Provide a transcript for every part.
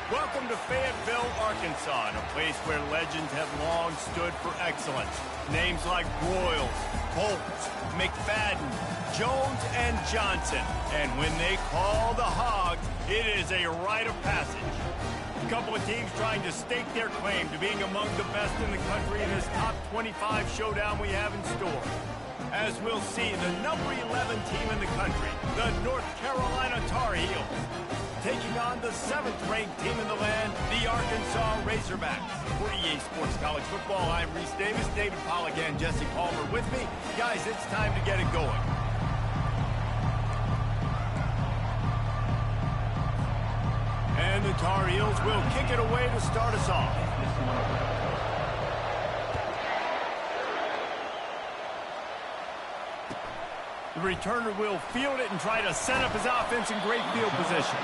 Welcome to Fayetteville, Arkansas, a place where legends have long stood for excellence. Names like Broyles, Holtz, McFadden, Jones, and Johnson. And when they call the Hogs, it is a rite of passage. A couple of teams trying to stake their claim to being among the best in the country in this top 25 showdown we have in store. As we'll see, the number 11 team in the country, the North Carolina Tar Heels, taking on the 7th-ranked team in the land, the Arkansas Razorbacks. For EA Sports College Football, I'm Reese Davis, David Pollack, and Jesse Palmer with me. Guys, it's time to get it going. And the Tar Heels will kick it away to start us off. The returner will field it and try to set up his offense in great field position.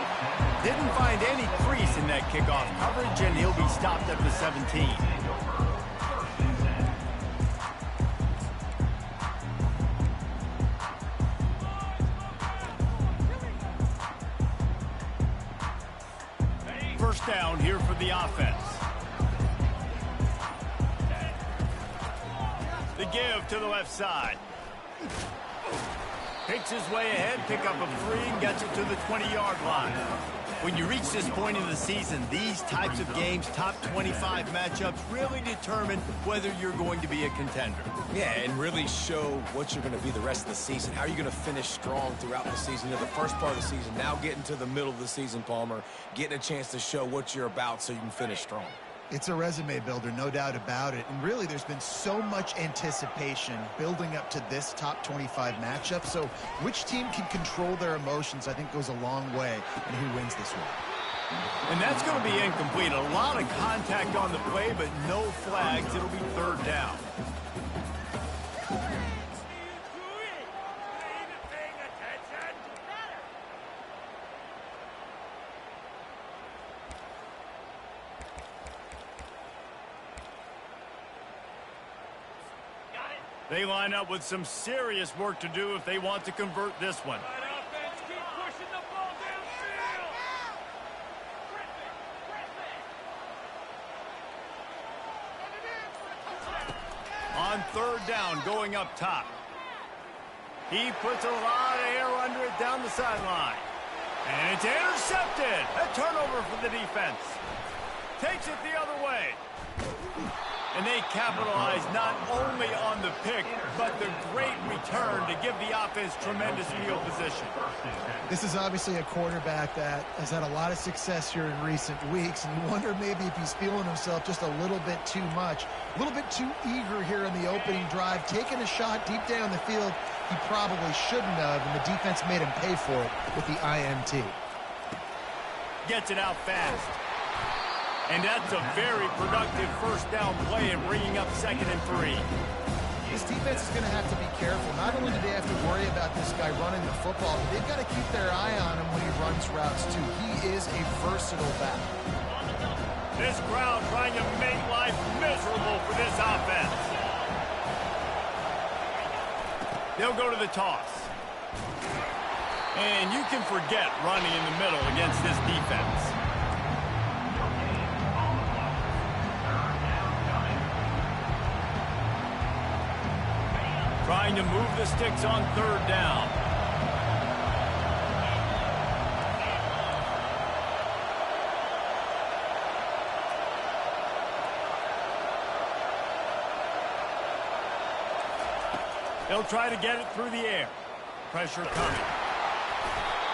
Didn't find any crease in that kickoff coverage, and he'll be stopped at the 17. First down here for the offense. The give to the left side. Picks his way ahead, pick up a 3, and gets it to the 20-yard line. When you reach this point in the season, these types of games, top 25 matchups, really determine whether you're going to be a contender. Yeah, and really show what you're going to be the rest of the season. How are you going to finish strong throughout the season? You know, the first part of the season, now getting to the middle of the season, Palmer, getting a chance to show what you're about so you can finish strong. It's a resume builder, no doubt about it. And really, there's been so much anticipation building up to this top 25 matchup. So which team can control their emotions, I think, goes a long way in who wins this one. And that's going to be incomplete. A lot of contact on the play, but no flags. It'll be third down. They line up with some serious work to do if they want to convert this one. On third down, going up top. He puts a lot of air under it down the sideline. And it's intercepted. A turnover for the defense. Takes it the other way. And they capitalize not only on the pick, but the great return to give the offense tremendous field position. This is obviously a quarterback that has had a lot of success here in recent weeks, and you wonder maybe if he's feeling himself just a little bit too much, a little bit too eager here in the opening drive, taking a shot deep down the field he probably shouldn't have, and the defense made him pay for it with the INT. Gets it out fast. And that's a very productive first down play in bringing up 2nd and 3. This defense is going to have to be careful. Not only do they have to worry about this guy running the football, but they've got to keep their eye on him when he runs routes, too. He is a versatile back. This crowd trying to make life miserable for this offense. They'll go to the toss. And you can forget running in the middle against this defense. Trying to move the sticks on third down. They'll try to get it through the air. Pressure coming.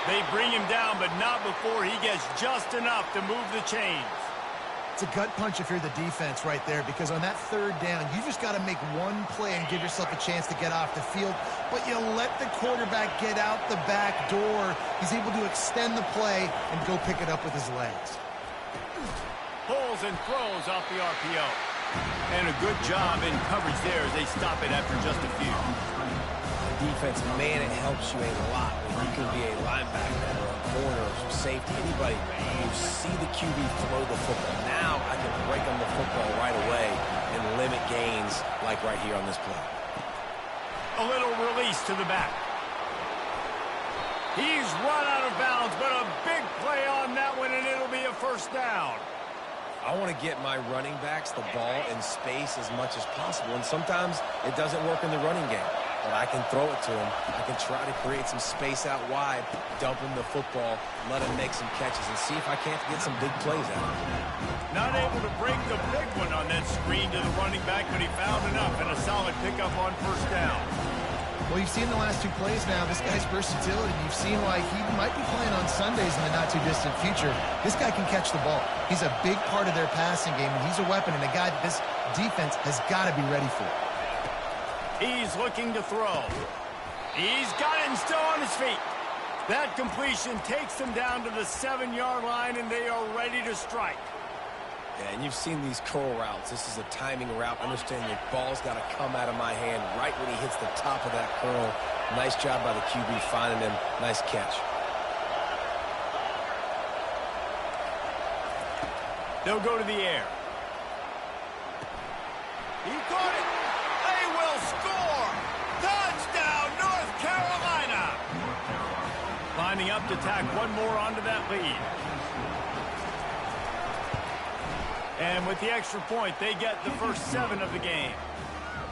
They bring him down, but not before he gets just enough to move the chains. It's a gut punch if you're the defense right there, because on that third down, you just got to make one play and give yourself a chance to get off the field. But you let the quarterback get out the back door. He's able to extend the play and go pick it up with his legs. Pulls and throws off the RPO. And a good job in coverage there as they stop it after just a few. Defense, man, it helps you a lot when you can be a linebacker or a corner or safety, anybody. You see the QB throw the football. Now I can break on the football right away and limit gains like right here on this play. A little release to the back. He's run out of bounds, but a big play on that one, and it'll be a first down. I want to get my running backs the ball in space as much as possible, and sometimes it doesn't work in the running game. But I can throw it to him. I can try to create some space out wide, dump him the football, let him make some catches, and see if I can't get some big plays out of him. Not able to break the big one on that screen to the running back, but he found enough and a solid pickup on first down. Well, you've seen the last 2 plays now. This guy's versatility. You've seen why he might be playing on Sundays in the not-too-distant future. This guy can catch the ball. He's a big part of their passing game, and he's a weapon and a guy that this defense has got to be ready for. He's looking to throw. He's got it and still on his feet. That completion takes them down to the 7-yard line, and they are ready to strike. Yeah, and you've seen these curl routes. This is a timing route. Understand your ball's got to come out of my hand right when he hits the top of that curl. Nice job by the QB finding him. Nice catch. They'll go to the air. He caught it. They will score. Touchdown, North Carolina. Lining up to tack one more onto that lead. And with the extra point, they get the first 7 of the game.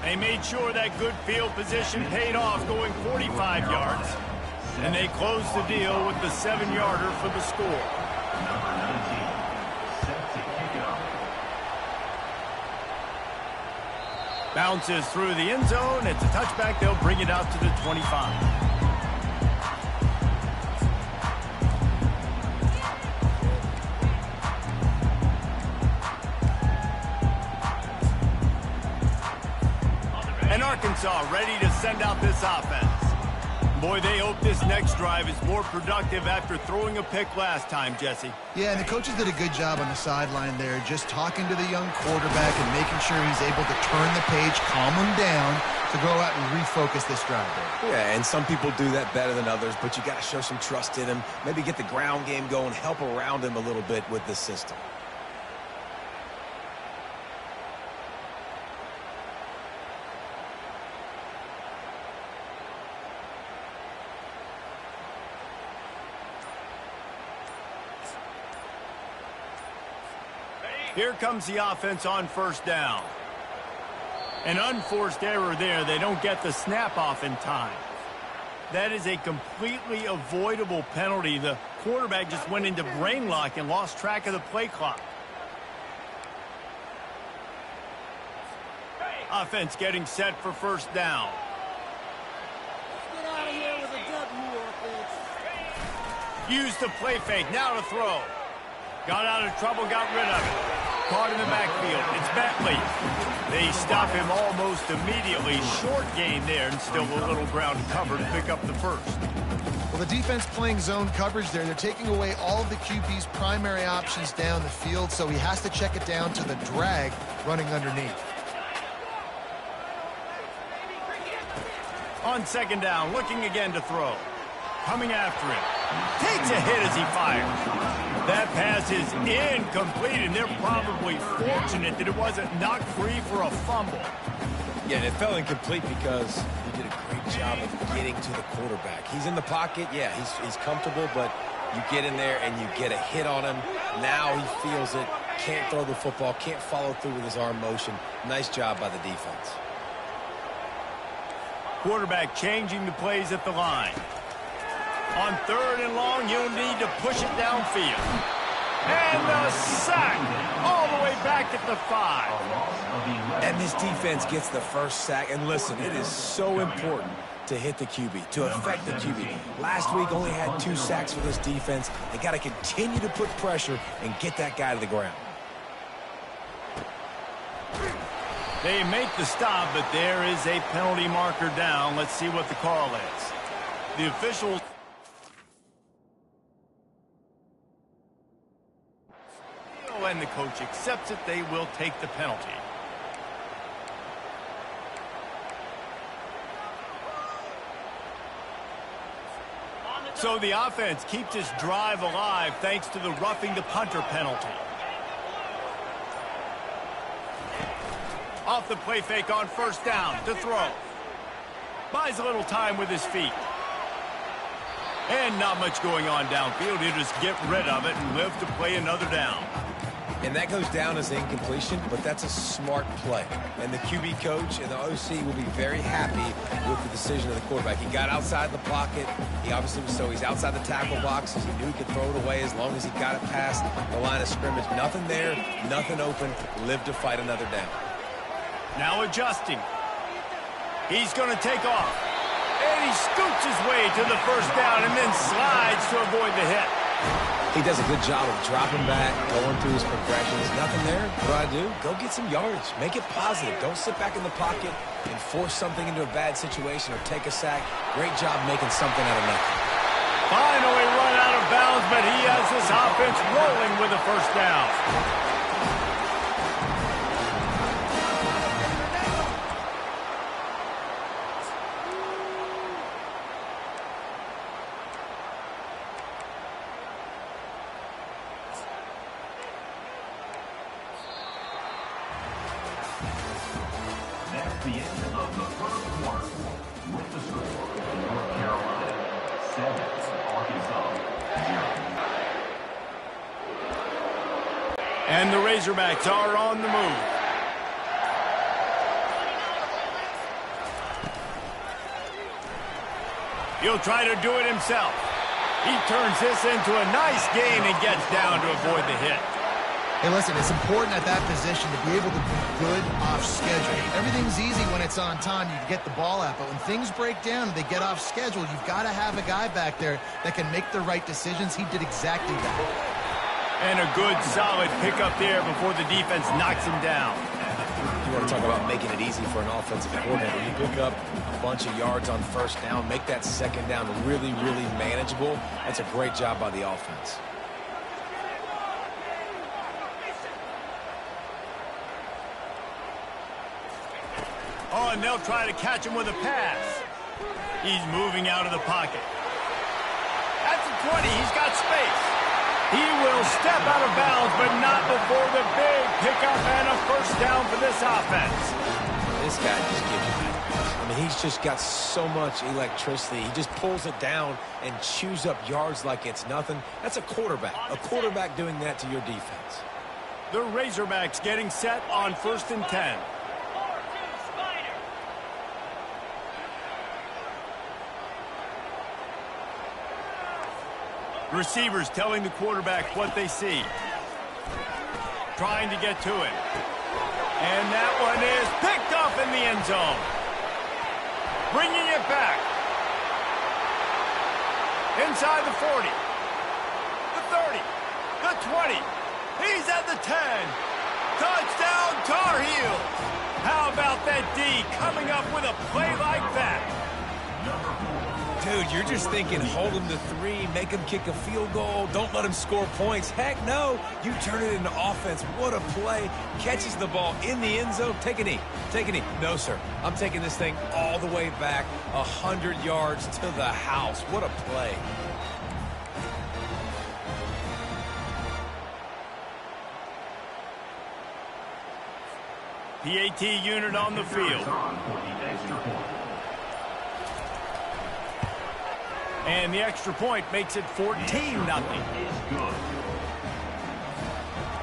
They made sure that good field position paid off, going 45 yards. And they closed the deal with the 7-yarder for the score. Bounces through the end zone. It's a touchback. They'll bring it out to the 25. And Arkansas ready to send out this offense. Boy, they hope this next drive is more productive after throwing a pick last time, Jesse. Yeah, and the coaches did a good job on the sideline there, just talking to the young quarterback and making sure he's able to turn the page, calm him down to go out and refocus this drive there. Yeah, and some people do that better than others, but you got to show some trust in him, maybe get the ground game going, help around him a little bit with this system. Here comes the offense on first down. An unforced error there. They don't get the snap off in time. That is a completely avoidable penalty. The quarterback just went into brain lock and lost track of the play clock. Offense getting set for first down. Let's get out of here with a W, offense. Use the play fake. Now to throw. Got out of trouble, got rid of it. Caught in the backfield. It's Bentley. They stop him almost immediately. Short gain there, and still a little ground cover to pick up the first. Well, the defense playing zone coverage there. They're taking away all of the QB's primary options down the field, so he has to check it down to the drag running underneath. On second down, looking again to throw. Coming after him. Takes a hit as he fires. That pass is incomplete, and they're probably fortunate that it wasn't knocked free for a fumble. Yeah, and it fell incomplete because he did a great job of getting to the quarterback. He's in the pocket. Yeah, he's comfortable, but you get in there and you get a hit on him. Now he feels it. Can't throw the football. Can't follow through with his arm motion. Nice job by the defense. Quarterback changing the plays at the line. On third and long, you'll need to push it downfield. And the sack all the way back at the 5. And this defense gets the first sack. And listen, it is so important to hit the QB, to affect the QB. Last week only had 2 sacks for this defense. They got to continue to put pressure and get that guy to the ground. They make the stop, but there is a penalty marker down. Let's see what the call is. The officials... and the coach accepts it. They will take the penalty. So the offense keeps its drive alive thanks to the roughing the punter penalty. Off the play fake on first down to throw. Buys a little time with his feet. And not much going on downfield. He'll just get rid of it and live to play another down. And that goes down as an incompletion, but that's a smart play. And the QB coach and the OC will be very happy with the decision of the quarterback. He got outside the pocket. He obviously was he's outside the tackle boxes. He knew he could throw it away as long as he got it past the line of scrimmage. Nothing there, nothing open. Live to fight another down. Now adjusting. He's going to take off. And he scoots his way to the first down and then slides to avoid the hit. He does a good job of dropping back, going through his progressions. Nothing there. What do? Go get some yardage. Make it positive. Don't sit back in the pocket and force something into a bad situation or take a sack. Great job making something out of nothing. Finally run out of bounds, but he has this offense rolling with a first down. The end of the first quarter. With the score, North Carolina 7, Arkansas 0. And the Razorbacks are on the move. He'll try to do it himself. He turns this into a nice gain and gets down to avoid the hit. Hey, listen, it's important at that position to be able to be good off schedule. Everything's easy when it's on time. You can get the ball out. But when things break down and they get off schedule, you've got to have a guy back there that can make the right decisions. He did exactly that. And a good, solid pickup there before the defense knocks him down. You want to talk about making it easy for an offensive coordinator. You pick up a bunch of yards on first down, make that second down really, really manageable. That's a great job by the offense. Oh, and they'll try to catch him with a pass. He's moving out of the pocket. At the 20, he's got space. He will step out of bounds, but not before the big pickup and a first down for this offense. This guy just gives you that. I mean, he's just got so much electricity. He just pulls it down and chews up yards like it's nothing. That's a quarterback doing that to your defense. The Razorbacks getting set on 1st and 10. Receivers telling the quarterback what they see. Trying to get to it. And that one is picked off in the end zone. Bringing it back. Inside the 40. The 30. The 20. He's at the 10. Touchdown Tar Heels. How about that D coming up with a play like that? Dude, you're just thinking, hold him to 3, make him kick a field goal, don't let him score points. Heck no, you turn it into offense. What a play. Catches the ball in the end zone. Take a knee. Take a knee. No, sir. I'm taking this thing all the way back 100 yards to the house. What a play. PAT unit on the field. And the extra point makes it 14-0.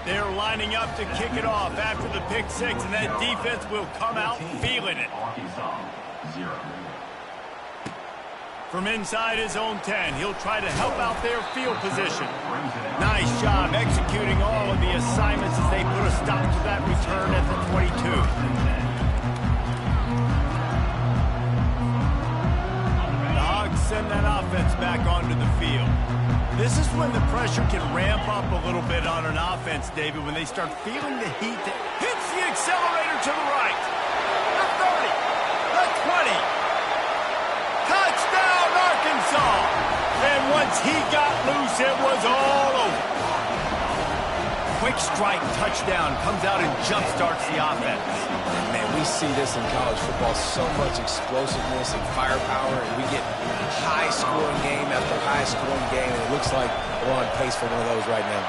They're lining up to kick it off after the pick six, and that defense will come out feeling it. From inside his own 10, he'll try to help out their field position. Nice job executing all of the assignments as they put a stop to that return at the 22. Send that offense back onto the field. This is when the pressure can ramp up a little bit on an offense, David, when they start feeling the heat that hits the accelerator to the right. The 30, the 20. Touchdown, Arkansas! And once he got loose, it was all over. Quick strike touchdown comes out and jump-starts the offense. And man, we see this in college football, so much explosiveness and firepower, and we get high-scoring game after high-scoring game, and it looks like we're on pace for one of those right now.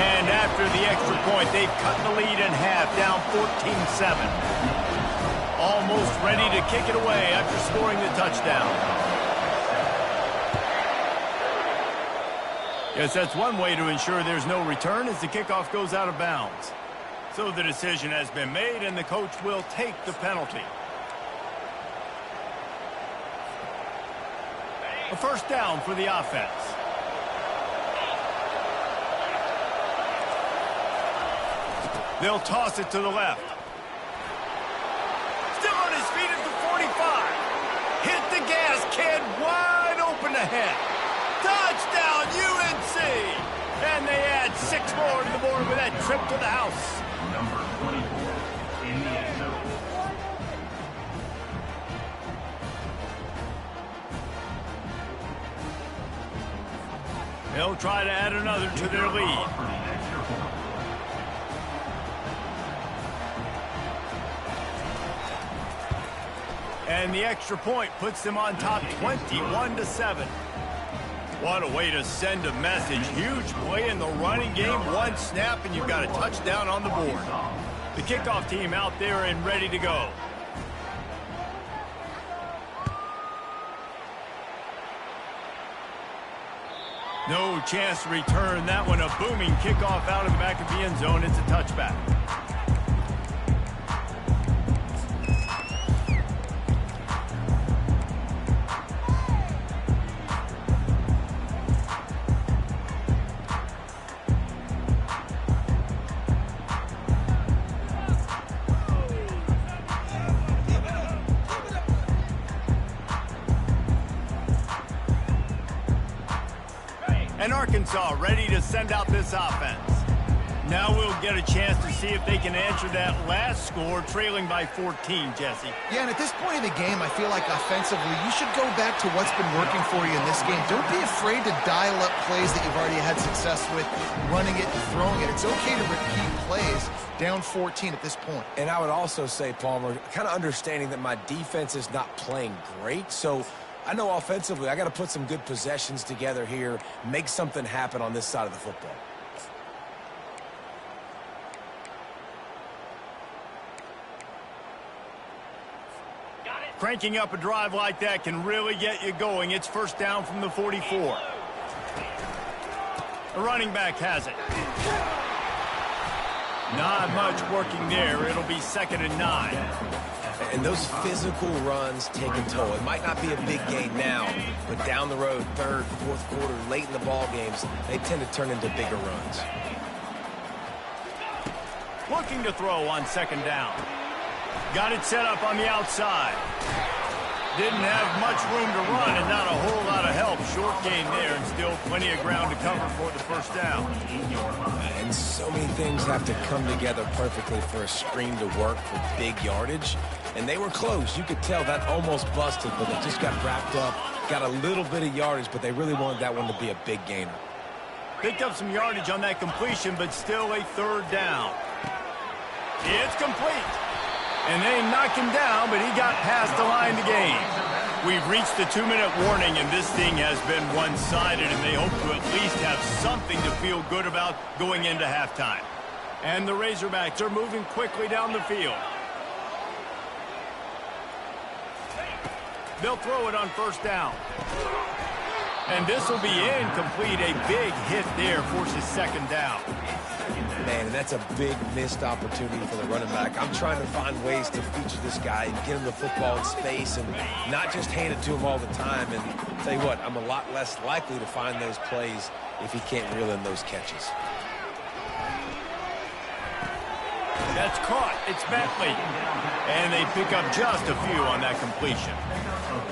And after the extra point, they've cut the lead in half, down 14-7. Almost ready to kick it away after scoring the touchdown. Yes, that's one way to ensure there's no return as the kickoff goes out of bounds. So the decision has been made, and the coach will take the penalty. A first down for the offense. They'll toss it to the left. Still on his feet at the 45. Hit the gas, kid, wide open ahead. Touchdown, UNC! And they add 6 more to the board with that trip to the house. Number 24 in the end zone. They'll try to add another to their lead. For the extra point. And the extra point puts them on top 21-7. What a way to send a message. Huge play in the running game. One snap and you've got a touchdown on the board. The kickoff team out there and ready to go. No chance to return that one. A booming kickoff out of the back of the end zone. It's a touchback. And Arkansas ready to send out this offense. Now we'll get a chance to see if they can answer that last score, trailing by 14, Jesse. Yeah, and at this point in the game, I feel like offensively, you should go back to what's been working for you in this game. Don't be afraid to dial up plays that you've already had success with, running it and throwing it. It's okay to repeat plays down 14 at this point. And I would also say, Palmer, kind of understanding that my defense is not playing great, so I know offensively I got to put some good possessions together here, make something happen on this side of the football. Cranking up a drive like that can really get you going. It's first down from the 44. The running back has it. Not much working there. It'll be 2nd and 9. And those physical runs take a toll. It might not be a big gain now, but down the road, 3rd, 4th quarter, late in the ball games, they tend to turn into bigger runs. Looking to throw on 2nd down. Got it set up on the outside. Didn't have much room to run and not a whole lot of help. Short gain there and still plenty of ground to cover for the first down. And so many things have to come together perfectly for a screen to work for big yardage. And they were close. You could tell that almost busted, but they just got wrapped up, got a little bit of yardage, but they really wanted that one to be a big gainer. Picked up some yardage on that completion, but still a 3rd down. It's complete. And they knock him down, but he got past the line to gain. We've reached the 2-minute warning, and this thing has been one-sided, and they hope to at least have something to feel good about going into halftime. And the Razorbacks are moving quickly down the field. They'll throw it on 1st down. And this will be incomplete. A big hit there forces 2nd down. Man, and that's a big missed opportunity for the running back. I'm trying to find ways to feature this guy and get him the football in space and not just hand it to him all the time. And tell you what, I'm a lot less likely to find those plays if he can't reel in those catches. That's caught. It's Bentley. And they pick up just a few on that completion.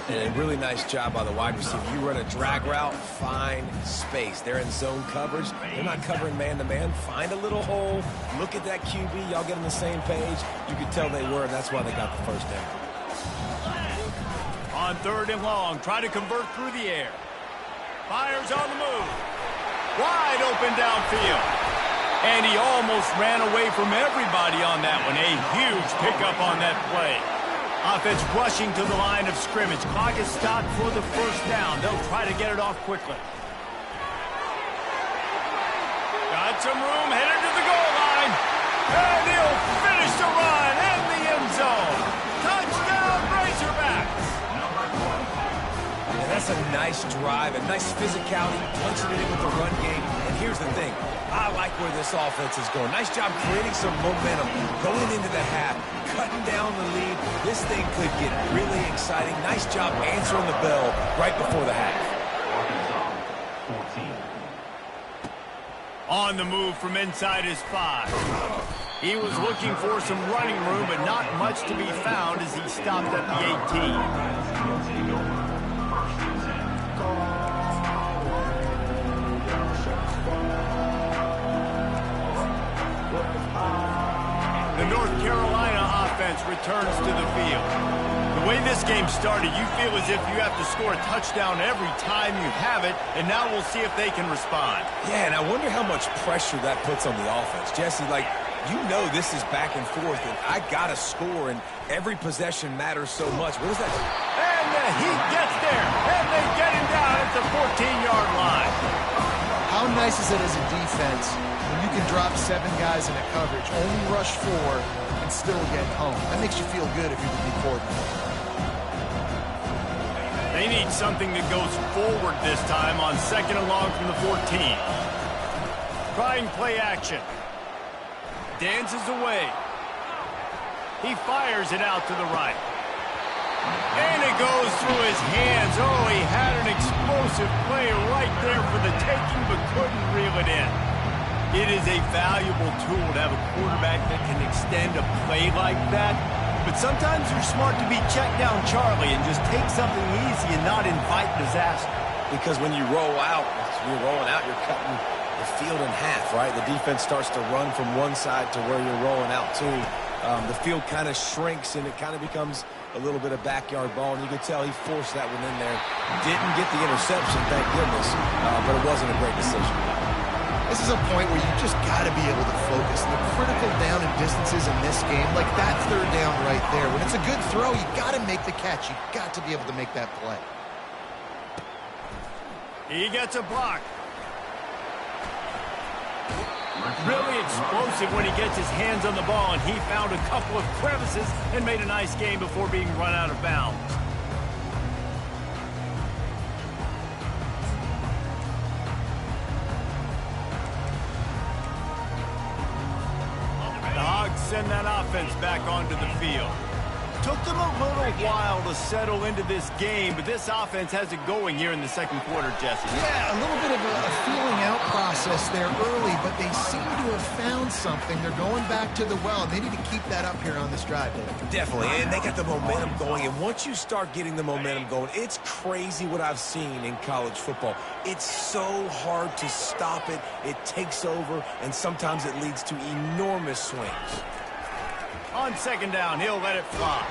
And a really nice job by the wide receiver. You run a drag route, find space. They're in zone coverage. They're not covering man-to-man. Find a little hole. Look at that QB. Y'all get on the same page. You could tell they were, and that's why they got the first down. On 3rd and long, try to convert through the air. Fires on the move. Wide open downfield. And he almost ran away from everybody on that one. A huge pickup on that play. Offense rushing to the line of scrimmage. Clock is stopped for the first down. They'll try to get it off quickly. Got some room, headed to the goal line. And he'll finish the run in the end zone. Touchdown, Razorbacks. And That's a nice drive, a nice physicality, punching it in with the run game. And here's the thing. I like where this offense is going. Nice job creating some momentum going into the half, cutting down the lead. This thing could get really exciting. Nice job answering the bell right before the half. On the move from inside his 5. He was looking for some running room, but not much to be found as he stopped at the 18. The North Carolina offense returns to the field. The way this game started, you feel as if you have to score a touchdown every time you have it, and now we'll see if they can respond. Yeah, and I wonder how much pressure that puts on the offense. Jesse, like, you know this is back and forth, and I got to score, and every possession matters so much. What is that? And he gets there, and they get him down at the 14-yard line. How nice is it as a defense when you can drop 7 guys in a coverage, only rush 4, and still get home? That makes you feel good if you're the D coordinator. They need something that goes forward this time on 2nd and long from the 14. Trying play action. Dances away. He fires it out to the right. And it goes through his hands. Oh, he had an explosive play right there for the taking, but couldn't reel it in. It is a valuable tool to have a quarterback that can extend a play like that. But sometimes you're smart to be check down Charlie and just take something easy and not invite disaster. Because when you roll out, you're rolling out, you're cutting the field in half, right? The defense starts to run from one side to where you're rolling out to. The field kind of shrinks, and it kind of becomes a little bit of backyard ball, and you could tell he forced that one in there. Didn't get the interception, thank goodness, but it wasn't a great decision. This is a point where you just got to be able to focus. The critical down and distances in this game, like that 3rd down right there. When it's a good throw, you got to make the catch. You got to be able to make that play. He gets a block. Really explosive when he gets his hands on the ball, and he found a couple of crevices and made a nice game before being run out of bounds. The Hogs send that offense back onto the field. Took them a little while to settle into this game, but this offense has it going here in the 2nd quarter, Jesse. Yeah, a little bit of a feeling out process there early, but they seem to have found something. They're going back to the well, and they need to keep that up here on this drive. Definitely, and they got the momentum going, and once you start getting the momentum going, it's crazy what I've seen in college football. It's so hard to stop it. It takes over, and sometimes it leads to enormous swings. On 2nd down, he'll let it fly.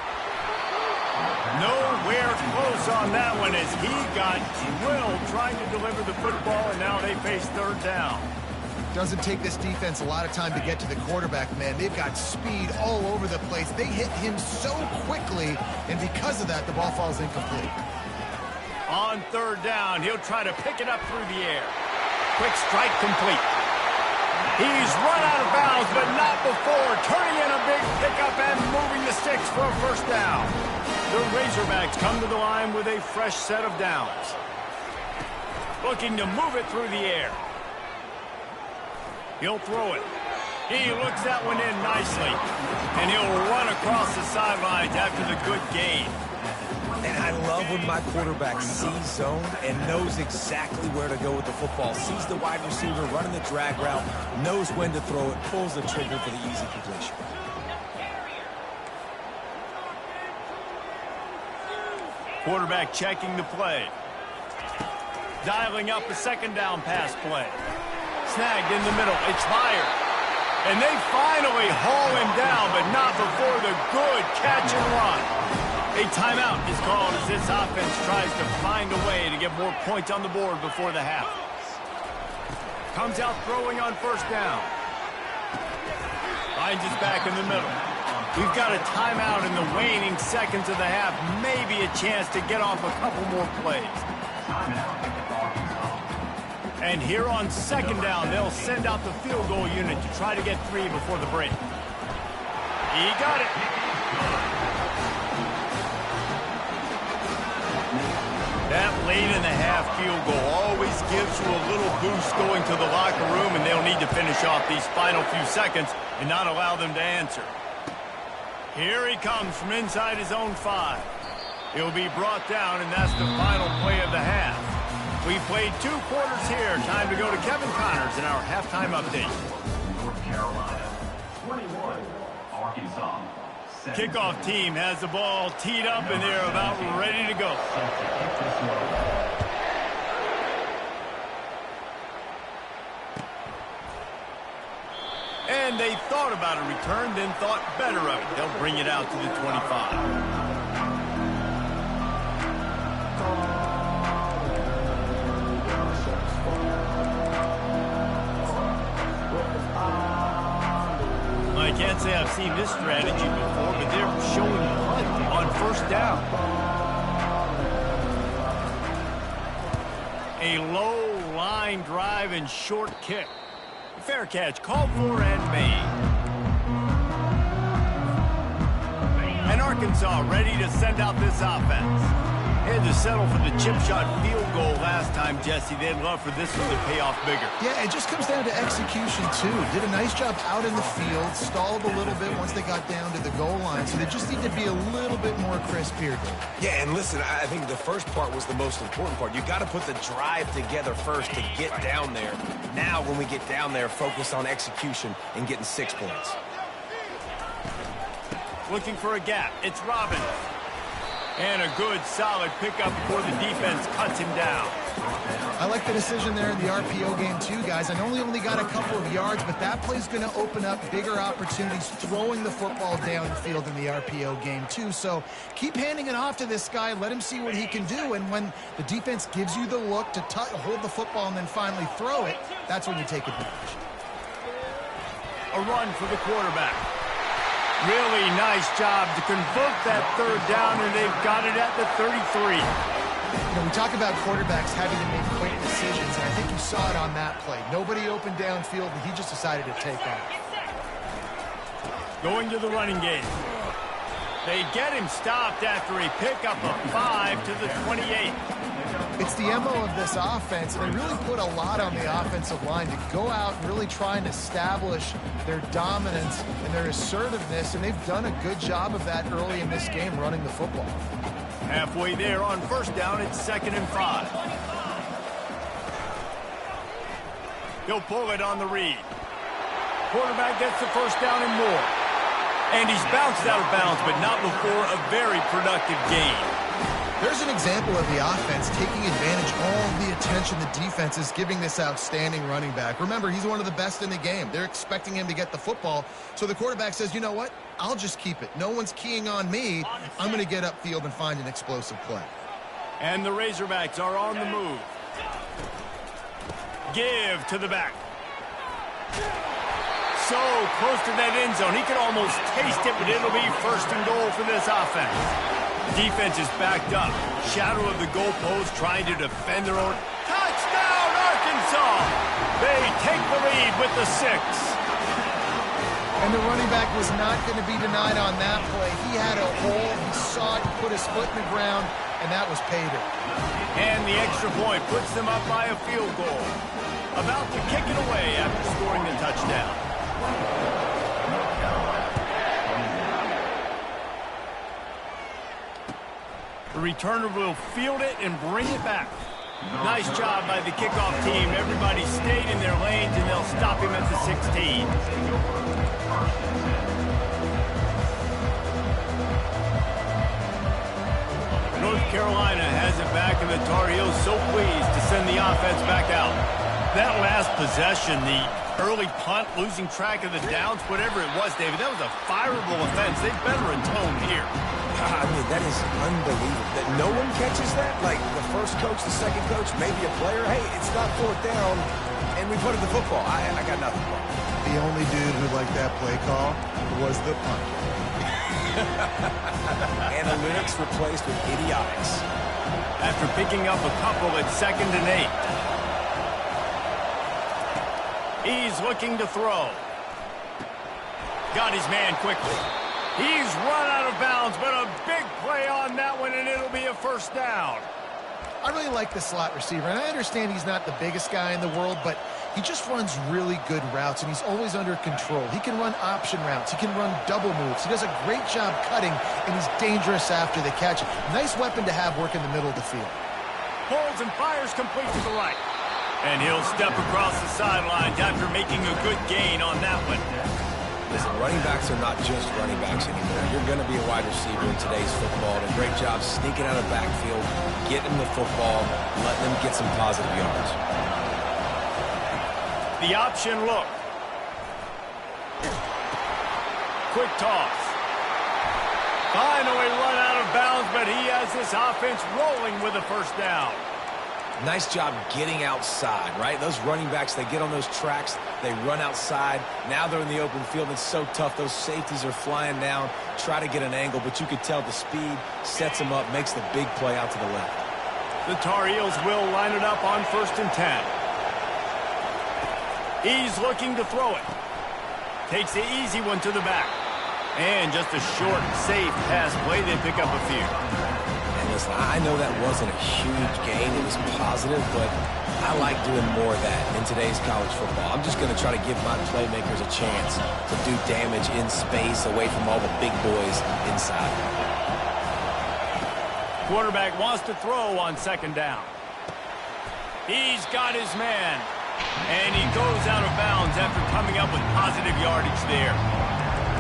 Nowhere close on that one as he got drilled trying to deliver the football, and now they face 3rd down. Doesn't take this defense a lot of time to get to the quarterback, man. They've got speed all over the place. They hit him so quickly, and because of that, the ball falls incomplete. On 3rd down, he'll try to pick it up through the air. Quick strike complete. He's run out of bounds, but not before. Turning in a big pickup and moving the sticks for a 1st down. The Razorbacks come to the line with a fresh set of downs. Looking to move it through the air. He'll throw it. He looks that one in nicely. And he'll run across the sidelines after the good gain. And I love when my quarterback sees zone and knows exactly where to go with the football. Sees the wide receiver running the drag route, knows when to throw it, pulls the trigger for the easy completion. Quarterback checking the play. Dialing up a 2nd down pass play. Snagged in the middle. It's fired. And they finally haul him down, but not before the good catch and run. A timeout is called as this offense tries to find a way to get more points on the board before the half. Comes out throwing on 1st down. Finds his back in the middle. We've got a timeout in the waning seconds of the half. Maybe a chance to get off a couple more plays. And here on 2nd down, they'll send out the field goal unit to try to get 3 before the break. He got it. That late in the half field goal always gives you a little boost going to the locker room, and they'll need to finish off these final few seconds and not allow them to answer. Here he comes from inside his own 5. He'll be brought down, and that's the final play of the half. We played 2 quarters here. Time to go to Kevin Connors in our halftime update. North Carolina, 21, Arkansas. Kickoff team has the ball teed up, and they're about ready to go. And they thought about a return, then thought better of it. They'll bring it out to the 25. I can't say I've seen this strategy before, but they're showing punt on first down. A low line drive and short kick. Fair catch, called for and made. And Arkansas ready to send out this offense. Had to settle for the chip shot field goal last time, Jesse. They'd love for this one to pay off bigger. Yeah, it just comes down to execution, too. Did a nice job out in the field, stalled a little bit once they got down to the goal line, so they just need to be a little bit more crisp here. Yeah, and listen, I think the first part was the most important part. You got to put the drive together first to get down there. Now, when we get down there, focus on execution and getting 6 points. Looking for a gap. It's Robbins. And a good, solid pickup before the defense cuts him down. I like the decision there in the RPO game, too, guys. I know he only got a couple of yards, but that play's going to open up bigger opportunities throwing the football downfield in the RPO game, too. So keep handing it off to this guy. Let him see what he can do. And when the defense gives you the look to hold the football and then finally throw it, that's when you take advantage. A run for the quarterback. Really nice job to convert that third down, and they've got it at the 33. You know, we talk about quarterbacks having to make quick decisions, and I think you saw it on that play. Nobody opened downfield, and he just decided to take off. Going to the running game. They get him stopped after a pickup of 5 to the 28. It's the MO of this offense, and they really put a lot on the offensive line to go out and really try and establish their dominance and their assertiveness, and they've done a good job of that early in this game running the football. Halfway there on first down, it's 2nd and 5. He'll pull it on the read. Quarterback gets the first down and more. And he's bounced out of bounds, but not before a very productive gain. There's an example of the offense taking advantage of all the attention the defense is giving this outstanding running back. Remember, he's one of the best in the game. They're expecting him to get the football. So the quarterback says, you know what? I'll just keep it. No one's keying on me. I'm going to get upfield and find an explosive play. And the Razorbacks are on the move. Give to the back. So close to that end zone. He could almost taste it, but it'll be 1st and goal for this offense. Defense is backed up. Shadow of the goalpost trying to defend their own. Touchdown, Arkansas! They take the lead with the 6. And the running back was not going to be denied on that play. He had a hole. He saw it, put his foot in the ground, and that was pay dirt. And the extra point puts them up by a field goal. About to kick it away after scoring the touchdown. The returner will field it and bring it back. Nice job by the kickoff team. Everybody stayed in their lanes, and they'll stop him at the 16. North Carolina has it back, and the Tar Heels so pleased to send the offense back out. That last possession, the early punt, losing track of the downs, whatever it was, David, that was a fireable offense. They better atone here. I mean, that is unbelievable. That no one catches that? Like the first coach, the second coach, maybe a player. Hey, it's not 4th down, and we put it the football. I got nothing. The only dude who liked that play call was the punter. Analytics replaced with idiotics. After picking up a couple at 2nd and 8. He's looking to throw. Got his man quickly. He's run out of bounds, but a big play on that one, and it'll be a 1st down. I really like the slot receiver, and I understand he's not the biggest guy in the world, but he just runs really good routes, and he's always under control. He can run option routes. He can run double moves. He does a great job cutting, and he's dangerous after the catch. Nice weapon to have work in the middle of the field. Pulls and fires complete to the right. And he'll step across the sidelines after making a good gain on that one. Listen, running backs are not just running backs anymore. You're going to be a wide receiver in today's football. And a great job sneaking out of the backfield, getting the football, letting them get some positive yards. The option look. Quick toss. Finally run out of bounds, but he has this offense rolling with a first down. Nice job getting outside, right? Those running backs, they get on those tracks, they run outside. Now they're in the open field. It's so tough. Those safeties are flying down, try to get an angle, but you could tell the speed sets them up, makes the big play out to the left. The Tar Heels will line it up on 1st and 10. He's looking to throw it. Takes the easy one to the back. And just a short, safe pass play. They pick up a few. Listen, I know that wasn't a huge gain. It was positive, but I like doing more of that in today's college football. I'm just going to try to give my playmakers a chance to do damage in space away from all the big boys inside. Quarterback wants to throw on 2nd down. He's got his man. And he goes out of bounds after coming up with positive yardage there.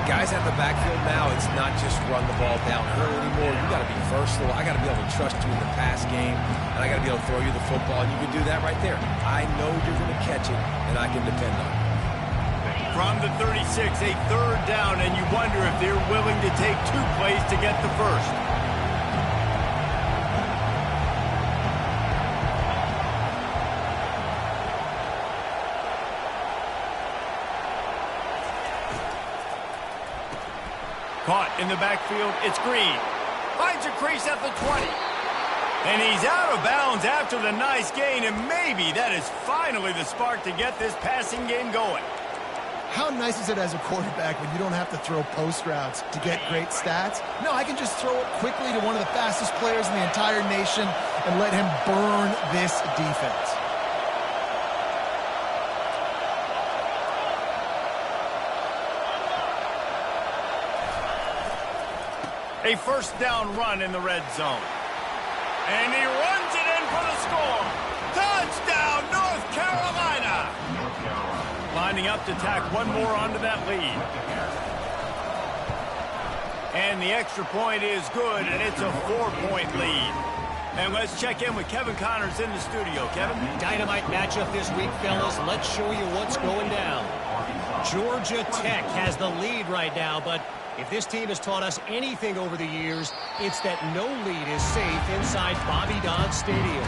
Guys at the backfield now, it's not just run the ball downhill anymore. You got to be versatile. I got to be able to trust you in the pass game, and I got to be able to throw you the football, and you can do that right there. I know you're going to catch it, and I can depend on it. From the 36, a 3rd down, and you wonder if they're willing to take 2 plays to get the first. Caught in the backfield, it's Green. Finds a crease at the 20. And he's out of bounds after the nice gain, and maybe that is finally the spark to get this passing game going. How nice is it as a quarterback when you don't have to throw post routes to get great stats? No, I can just throw it quickly to one of the fastest players in the entire nation and let him burn this defense. A 1st down run in the red zone. And he runs it in for the score. Touchdown, North Carolina. Lining up to tack one more onto that lead. And the extra point is good, and it's a 4-point lead. And let's check in with Kevin Connors in the studio. Kevin? Dynamite matchup this week, fellas. Let's show you what's going down. Georgia Tech has the lead right now, but if this team has taught us anything over the years, it's that no lead is safe inside Bobby Dodd Stadium.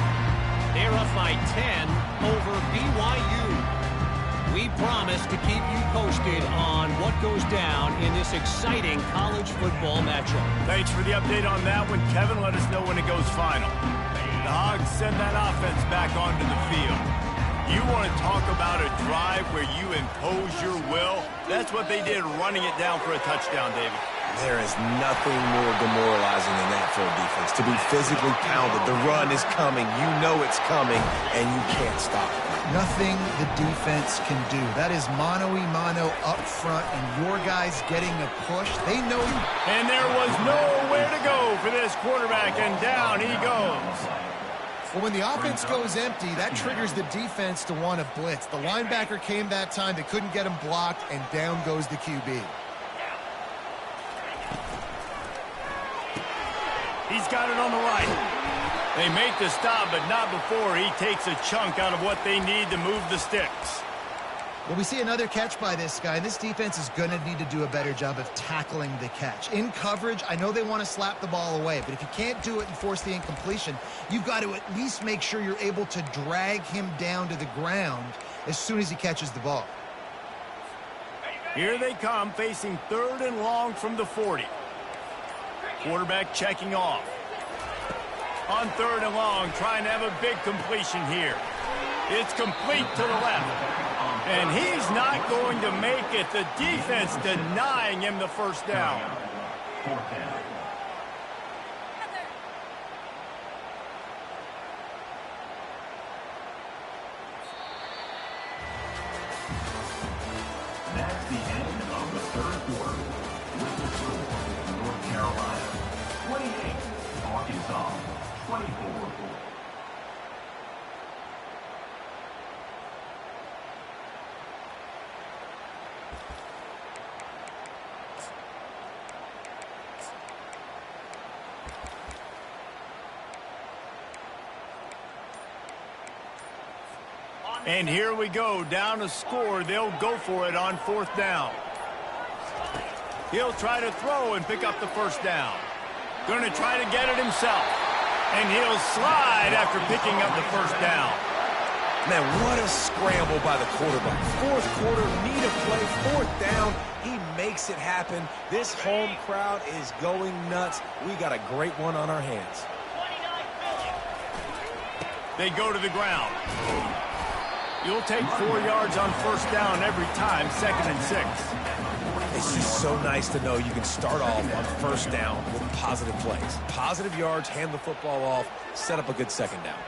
They're up by 10 over BYU. We promise to keep you posted on what goes down in this exciting college football matchup. Thanks for the update on that one, Kevin. Let us know when it goes final. The Hogs send that offense back onto the field. You want to talk about a drive where you impose your will? That's what they did, running it down for a touchdown, David. There is nothing more demoralizing than that for a defense. To be physically pounded, the run is coming, you know it's coming, and you can't stop it. Nothing the defense can do. That is mano-a-mano up front, and your guys getting a push. They know you. And there was nowhere to go for this quarterback, and down he goes. Well, when the offense goes empty, that triggers the defense to want to blitz. The linebacker came that time. They couldn't get him blocked, and down goes the QB. He's got it on the right. They make the stop, but not before he takes a chunk out of what they need to move the sticks. Well, we see another catch by this guy. This defense is going to need to do a better job of tackling the catch. In coverage, I know they want to slap the ball away, but if you can't do it and force the incompletion, you've got to at least make sure you're able to drag him down to the ground as soon as he catches the ball. Here they come, facing 3rd and long from the 40. Quarterback checking off. On 3rd and long, trying to have a big completion here. It's complete to the left. And he's not going to make it. The defense denying him the first down. Carolina. 28, Arkansas. 24. And here we go, down a score. They'll go for it on 4th down. He'll try to throw and pick up the first down. Going to try to get it himself. And he'll slide after picking up the first down. Man, what a scramble by the quarterback. 4th quarter, need a play, 4th down. He makes it happen. This home crowd is going nuts. We got a great one on our hands. They go to the ground. You'll take 4 yards on 1st down every time, 2nd and 6. It's just so nice to know you can start off on 1st down with positive plays. Positive yards, hand the football off, set up a good 2nd down.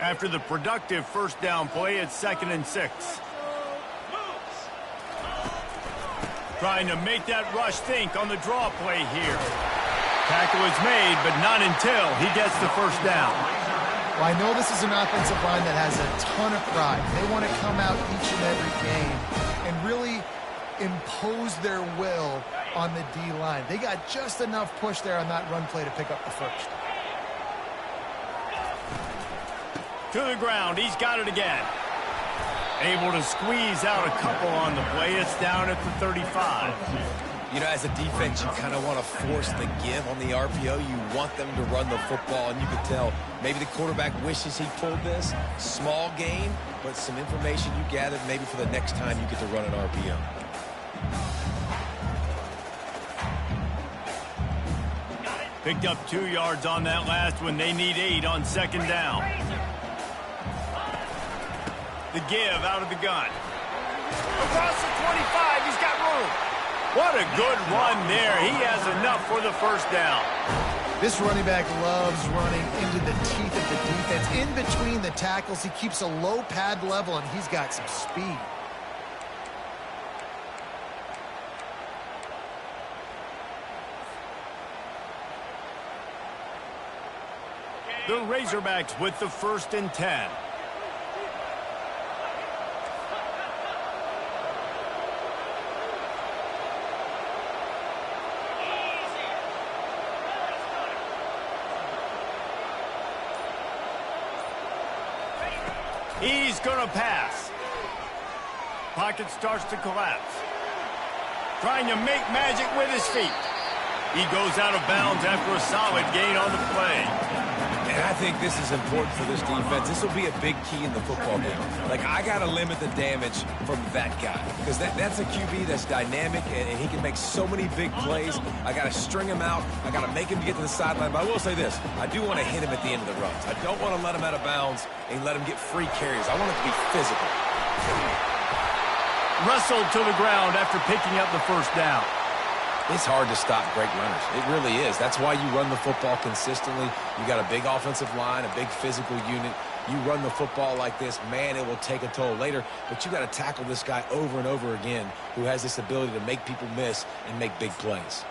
After the productive 1st down play, it's 2nd and 6. Trying to make that rush think on the draw play here. Tackle is made, but not until he gets the 1st down. Well, I know this is an offensive line that has a ton of pride. They want to come out each and every game and really impose their will on the D-line. They got just enough push there on that run play to pick up the 1st. To the ground, he's got it again. Able to squeeze out a couple on the play. It's down at the 35. You know, as a defense, you kind of want to force the give on the RPO. You want them to run the football, and you can tell maybe the quarterback wishes he pulled this. Small gain, but some information you gathered maybe for the next time you get to run an RPO. Picked up 2 yards on that last one. They need 8 on 2nd down. The give out of the gun. Across the 25, he's got room. What a good run there. He has enough for the 1st down. This running back loves running into the teeth of the defense. In between the tackles, he keeps a low pad level, and he's got some speed. The Razorbacks with the 1st and 10. He's going to pass. Pocket starts to collapse. Trying to make magic with his feet. He goes out of bounds after a solid gain on the play. And I think this is important for this defense. This will be a big key in the football game. Like, I got to limit the damage from that guy. Because that's a QB that's dynamic, and he can make so many big plays. I got to string him out. I got to make him get to the sideline. But I will say this. I do want to hit him at the end of the runs. I don't want to let him out of bounds and let him get free carries. I want it to be physical. Wrestled to the ground after picking up the 1st down. It's hard to stop great runners. It really is. That's why you run the football consistently. You got a big offensive line, a big physical unit. You run the football like this, man, it will take a toll later. But you got to tackle this guy over and over again who has this ability to make people miss and make big plays.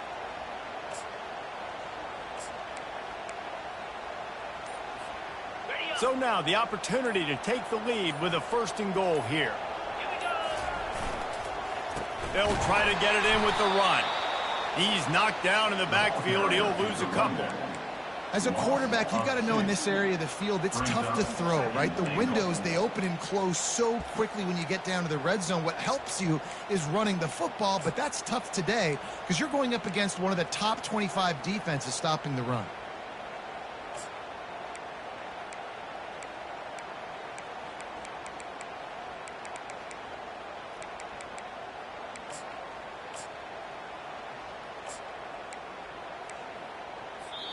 So now the opportunity to take the lead with a 1st and goal here. They'll try to get it in with the run. He's knocked down in the backfield. He'll lose a couple. As a quarterback, you've got to know in this area of the field, it's tough to throw, right? The windows, they open and close so quickly when you get down to the red zone. What helps you is running the football, but that's tough today because you're going up against one of the top 25 defenses stopping the run.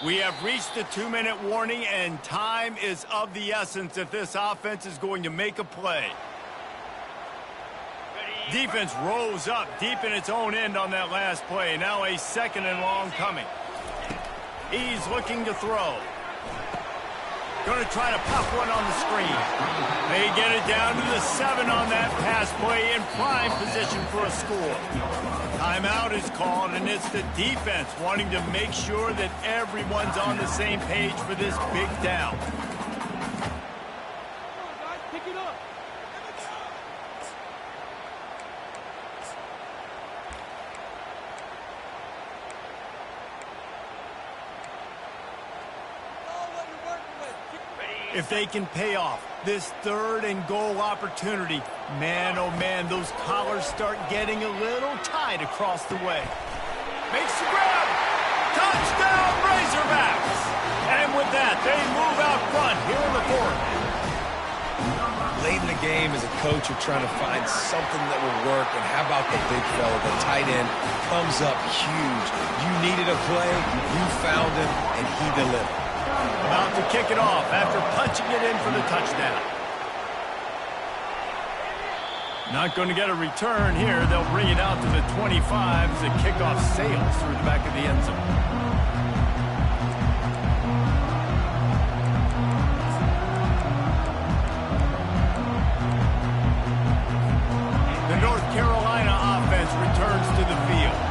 We have reached the 2-minute warning, and time is of the essence if this offense is going to make a play. Defense rose up deep in its own end on that last play. Now a 2nd and long coming. He's looking to throw. Going to try to pop one on the screen. They get it down to the 7 on that pass play in prime position for a score. Timeout is called, and it's the defense wanting to make sure that everyone's on the same page for this big down. Pick it up. If they can pay off this 3rd and goal opportunity, man, oh man, those collars start getting a little tight across the way. Makes the grab. Touchdown, Razorbacks. And with that, they move out front here in the 4th. Late in the game, as a coach, you're trying to find something that will work. And how about the big fella, the tight end, comes up huge. You needed a play, you found him, and he delivered. About to kick it off after punching it in for the touchdown. Not going to get a return here. They'll bring it out to the 25 as the kickoff sails through the back of the end zone. The North Carolina offense returns to the field.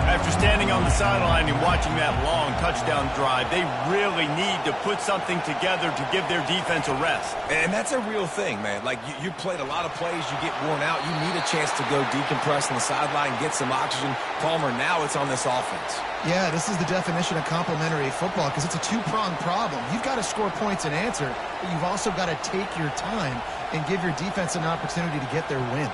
After standing on the sideline and watching that long touchdown drive, they really need to put something together to give their defense a rest. And that's a real thing, man. Like, you played a lot of plays, you get worn out, you need a chance to go decompress on the sideline, get some oxygen. Palmer, now it's on this offense. Yeah, this is the definition of complementary football because it's a two-pronged problem. You've got to score points and answer, but you've also got to take your time and give your defense an opportunity to get their win.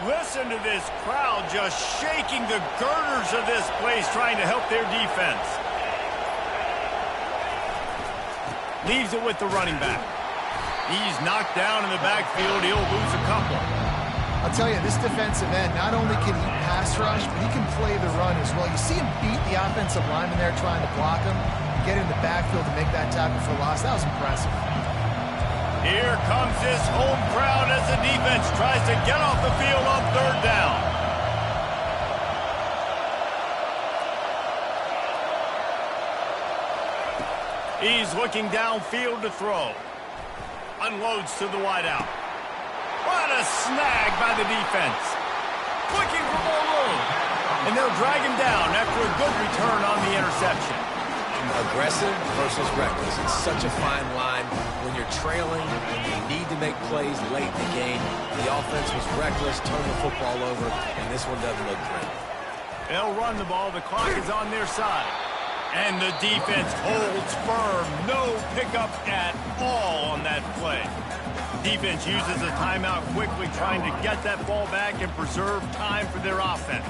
Listen to this crowd just shaking the girders of this place trying to help their defense. Leaves it with the running back. He's knocked down in the backfield. He'll lose a couple. I'll tell you, this defensive end, not only can he pass rush, but he can play the run as well. You see him beat the offensive lineman there trying to block him, get in the backfield to make that tackle for loss. That was impressive. Here comes this home crowd as the defense tries to get off the field on 3rd down. He's looking downfield to throw. Unloads to the wideout. What a snag by the defense. Looking for more room. And they'll drag him down after a good return on the interception. Aggressive versus reckless. It's such a fine line when you're trailing and you need to make plays late in the game. The offense was reckless, turned the football over, and this one doesn't look great. They'll run the ball. The clock is on their side. And the defense holds firm. No pickup at all on that play. Defense uses a timeout quickly, trying to get that ball back and preserve time for their offense.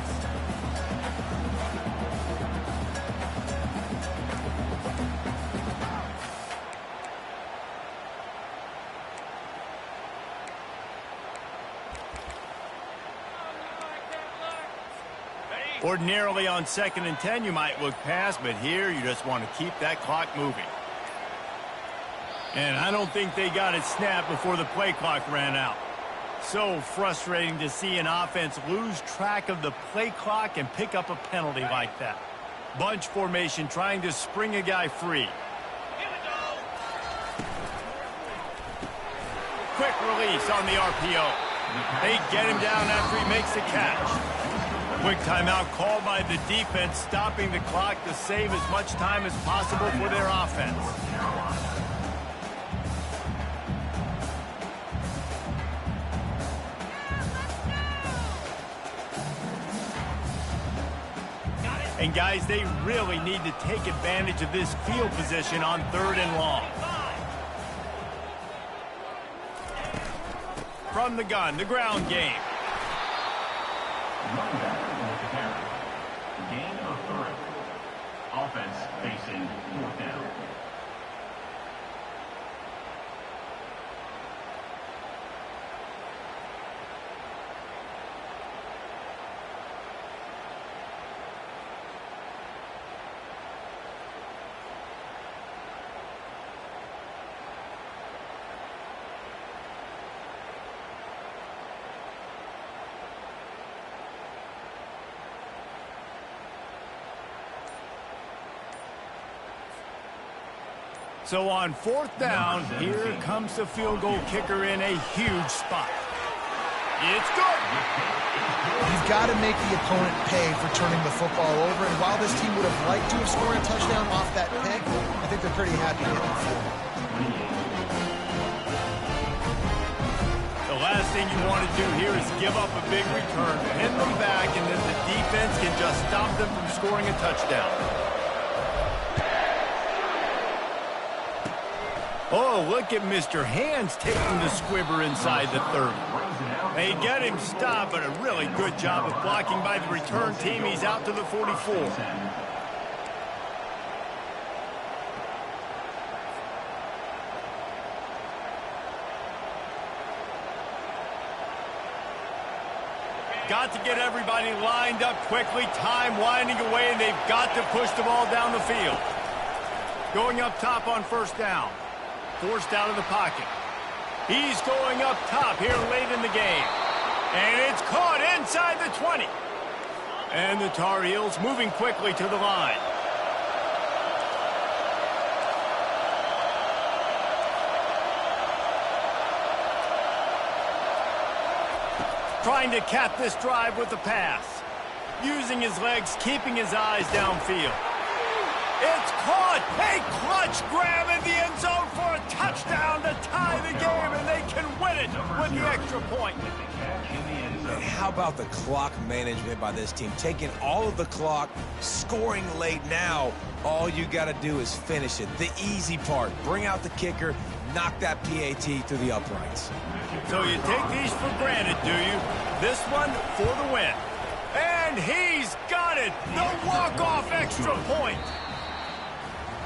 Ordinarily on 2nd and 10, you might look past, but here you just want to keep that clock moving. And I don't think they got it snapped before the play clock ran out. So frustrating to see an offense lose track of the play clock and pick up a penalty like that. Bunch formation trying to spring a guy free. Quick release on the RPO. They get him down after he makes the catch. Quick timeout called by the defense, stopping the clock to save as much time as possible for their offense. And guys, they really need to take advantage of this field position on 3rd and long. From the gun, the ground game. Running back with the carry. Gain of 3. Offense facing 4th down. So on 4th down, here comes the field goal kicker in a huge spot. It's good. You've got to make the opponent pay for turning the football over, and while this team would have liked to have scored a touchdown off that pick, I think they're pretty happy getting the field goal. The last thing you want to do here is give up a big return, pin them back, and then the defense can just stop them from scoring a touchdown. Oh, look at Mr. Hands taking the squibber inside the 30. They get him stopped, but a really good job of blocking by the return team. He's out to the 44. Got to get everybody lined up quickly, time winding away, and they've got to push the ball down the field. Going up top on 1st down. Forced out of the pocket. He's going up top here late in the game. And it's caught inside the 20. And the Tar Heels moving quickly to the line. Trying to cap this drive with the pass. Using his legs, keeping his eyes downfield. It's caught! A clutch grab in the end zone for a touchdown to tie the game, and they can win it with the extra point. And how about the clock management by this team? Taking all of the clock, scoring late now. All you got to do is finish it. The easy part. Bring out the kicker, knock that PAT through the uprights. So you take these for granted, do you? This one for the win. And he's got it! The walk-off extra point!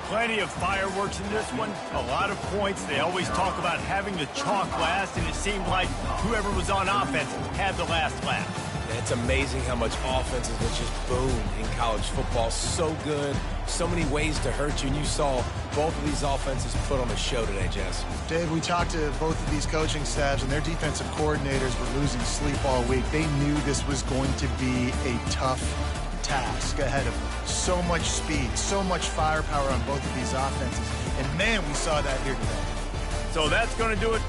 Plenty of fireworks in this one, a lot of points. They always talk about having the chalk last, and it seemed like whoever was on offense had the last laugh. It's amazing how much offenses will just boom in college football. So good, so many ways to hurt you, and you saw both of these offenses put on a show today, Jess. Dave, we talked to both of these coaching staffs, and their defensive coordinators were losing sleep all week. They knew this was going to be a tough task ahead of them. So much speed, so much firepower on both of these offenses. And, man, we saw that here today. So that's going to do it